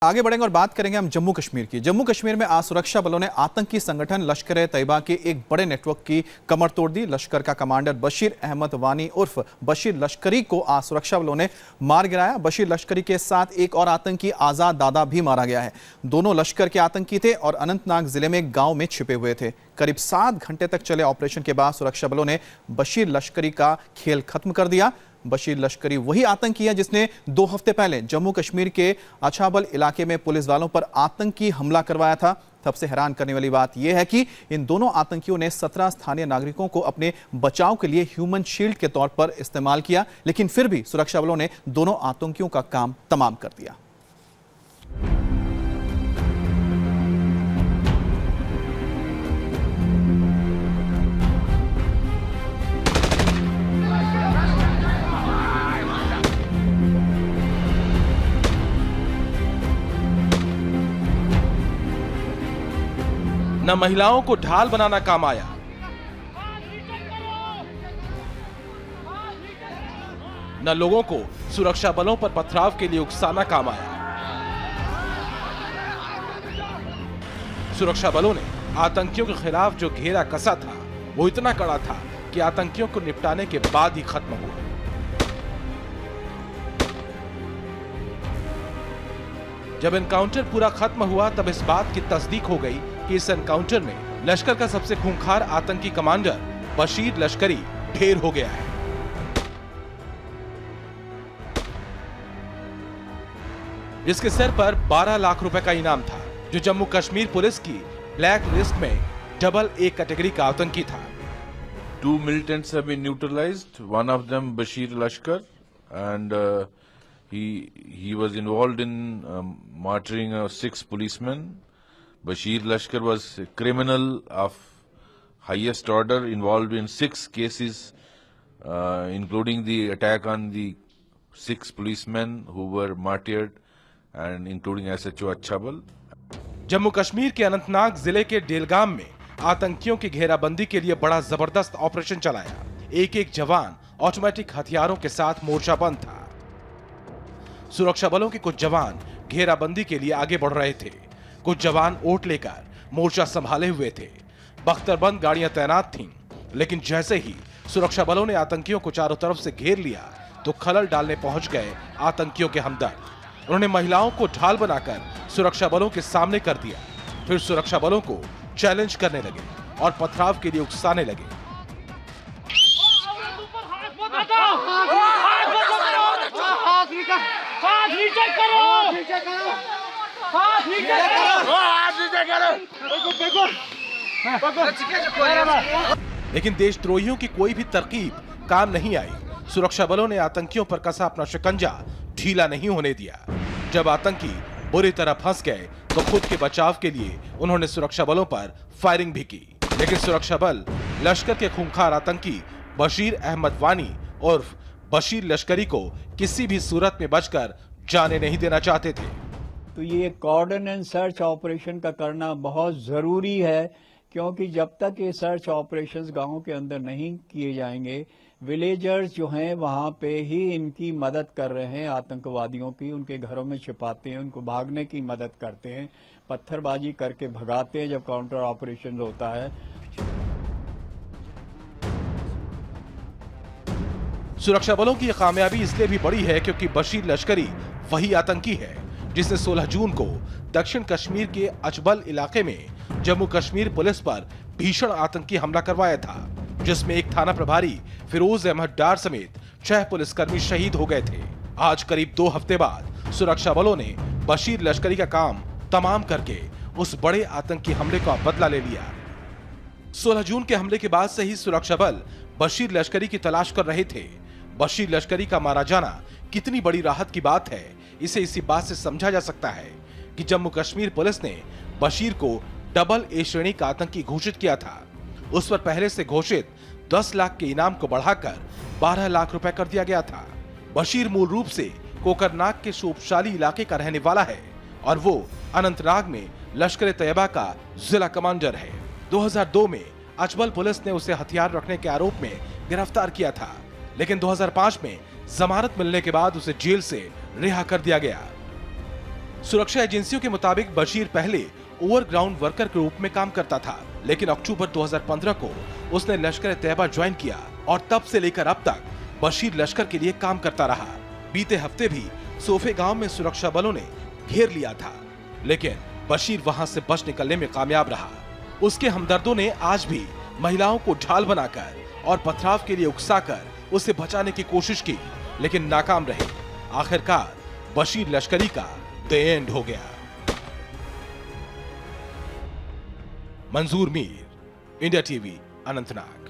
आगे बढ़ेंगे और बात करेंगे हम जम्मू कश्मीर की। जम्मू कश्मीर में आज सुरक्षा बलों ने आतंकी संगठन लश्कर-ए-तैयबा के एक बड़े नेटवर्क की कमर तोड़ दी। लश्कर का कमांडर बशीर अहमद वानी उर्फ बशीर लश्करी को आज सुरक्षा बलों ने मार गिराया। बशीर लश्करी के साथ एक और आतंकी आजाद दादा भी मारा गया है। दोनों लश्कर के आतंकी थे और अनंतनाग जिले में एक गांव में छिपे हुए थे। करीब 7 घंटे तक चले ऑपरेशन के बाद सुरक्षा बलों ने बशीर लश्करी का खेल खत्म कर दिया। बशीर लश्करी वही आतंकी है जिसने 2 हफ्ते पहले जम्मू कश्मीर के अछाबल इलाके में पुलिस वालों पर आतंकी हमला करवाया था। सबसे हैरान करने वाली बात यह है कि इन दोनों आतंकियों ने 17 स्थानीय नागरिकों को अपने बचाव के लिए ह्यूमन शील्ड के तौर पर इस्तेमाल किया, लेकिन फिर भी सुरक्षा बलों ने दोनों आतंकियों का काम तमाम कर दिया। न महिलाओं को ढाल बनाना काम आया, न लोगों को सुरक्षा बलों पर पथराव के लिए उकसाना काम आया। सुरक्षा बलों ने आतंकियों के खिलाफ जो घेरा कसा था वो इतना कड़ा था कि आतंकियों को निपटाने के बाद ही खत्म हुआ। जब एनकाउंटर पूरा खत्म हुआ तब इस बात की तस्दीक हो गई कि इस एनकाउंटर में लश्कर का सबसे खूंखार आतंकी कमांडर बशीर लश्करी ढेर हो गया है। जिसके सिर पर 12 लाख रुपए का इनाम था, जो जम्मू कश्मीर पुलिस की ब्लैक लिस्ट में डबल ए कैटेगरी का आतंकी था। 2 militants have been neutralized. One of them Bashir Lashkar, and he was involved in martyring 6 policemen. Bashir Lashkar was a criminal of highest order, involved in 6 cases, including the attack on the 6 policemen who were martyred, and including SHO Achabal. Jammu Kashmir के अनंतनाग जिले के डेलगाम में आतंकियों की घेराबंदी के लिए बड़ा जबरदस्त ऑपरेशन चलाया। एक जवान ऑटोमेटिक हथियारों के साथ मोर्चाबंद था। सुरक्षा बलों के कुछ जवान घेराबंदी के लिए आगे बढ़ रहे थे, कुछ जवान ओट लेकर मोर्चा संभाले हुए थे। बख्तरबंद गाड़ियां तैनात थीं, लेकिन जैसे ही सुरक्षा बलों ने आतंकियों को चारों तरफ से घेर लिया तो खलल डालने पहुंच गए आतंकियों के हमदर्द। उन्होंने महिलाओं को ढाल बनाकर सुरक्षा बलों के सामने कर दिया। फिर सुरक्षा बलों को चैलेंज करने लगे और पथराव के लिए उकसाने लगे। लेकिन देशद्रोहियों की कोई भी तरकीब काम नहीं आई। सुरक्षा बलों ने आतंकियों पर कसा अपना शिकंजा ढीला नहीं होने दिया। जब आतंकी बुरी तरह फंस गए तो खुद के बचाव के लिए उन्होंने सुरक्षा बलों पर फायरिंग भी की, लेकिन सुरक्षा बल लश्कर के खूंखार आतंकी बशीर अहमद वानी उर्फ बशीर लश्करी को किसी भी सूरत में बचकर जाने नहीं देना चाहते थे। तो ये कॉर्डन एंड सर्च ऑपरेशन का करना बहुत जरूरी है, क्योंकि जब तक ये सर्च ऑपरेशंस गांवों के अंदर नहीं किए जाएंगे, विलेजर्स जो हैं वहां पे ही इनकी मदद कर रहे हैं, आतंकवादियों की। उनके घरों में छिपाते हैं, उनको भागने की मदद करते हैं, पत्थरबाजी करके भगाते हैं जब काउंटर ऑपरेशन होता है। सुरक्षा बलों की कामयाबी इसलिए भी बड़ी है क्योंकि बशीर लश्करी वही आतंकी है जिसने 16 जून को दक्षिण कश्मीर के अचबल इलाके में जम्मू कश्मीर पुलिस पर भीषण आतंकी हमला करवाया था, जिसमें एक थाना प्रभारी फिरोज अहमद डार समेत 6 पुलिसकर्मी शहीद हो गए थे। आज करीब 2 हफ्ते बाद सुरक्षा बलों ने बशीर लश्करी का काम तमाम करके उस बड़े आतंकी हमले का बदला ले लिया। 16 जून के हमले के बाद से ही सुरक्षा बल बशीर लश्करी की तलाश कर रहे थे। बशीर लश्करी का मारा जाना कितनी बड़ी राहत की बात है, इसे इसी बात से समझा जा सकता है कि जम्मू कश्मीर पुलिस ने बशीर को डबल ए श्रेणी का आतंकी घोषित किया था। उस पर पहले से घोषित 10 लाख के इनाम को बढ़ाकर 12 लाख रुपए कर दिया गया था। बशीर मूल रूप से कोकरनाग के शोभशाली इलाके का रहने वाला है और वो अनंतनाग में लश्कर-ए-तैयबा का जिला कमांडर है। 2002 में अचबल पुलिस ने उसे हथियार रखने के आरोप में गिरफ्तार किया था, लेकिन 2005 में जमानत मिलने के बाद उसे जेल से रिहा कर दिया गया। सुरक्षा एजेंसियों के मुताबिक बशीर पहले ओवरग्राउंड वर्कर के रूप में काम करता था, लेकिन अक्टूबर 2015 को उसने लश्कर तैयबा ज्वाइन किया और तब से लेकर अब तक बशीर लश्कर के लिए काम करता रहा। बीते हफ्ते भी सोफे गांव में सुरक्षा बलों ने घेर लिया था, लेकिन बशीर वहां से बच निकलने में कामयाब रहा। उसके हमदर्दों ने आज भी महिलाओं को ढाल बनाकर और पथराव के लिए उकसाकर उसे बचाने की कोशिश की, लेकिन नाकाम रहे। आखिरकार बशीर लश्करी का द एंड हो गया। मंजूर मीर, इंडिया टीवी, अनंतनाग।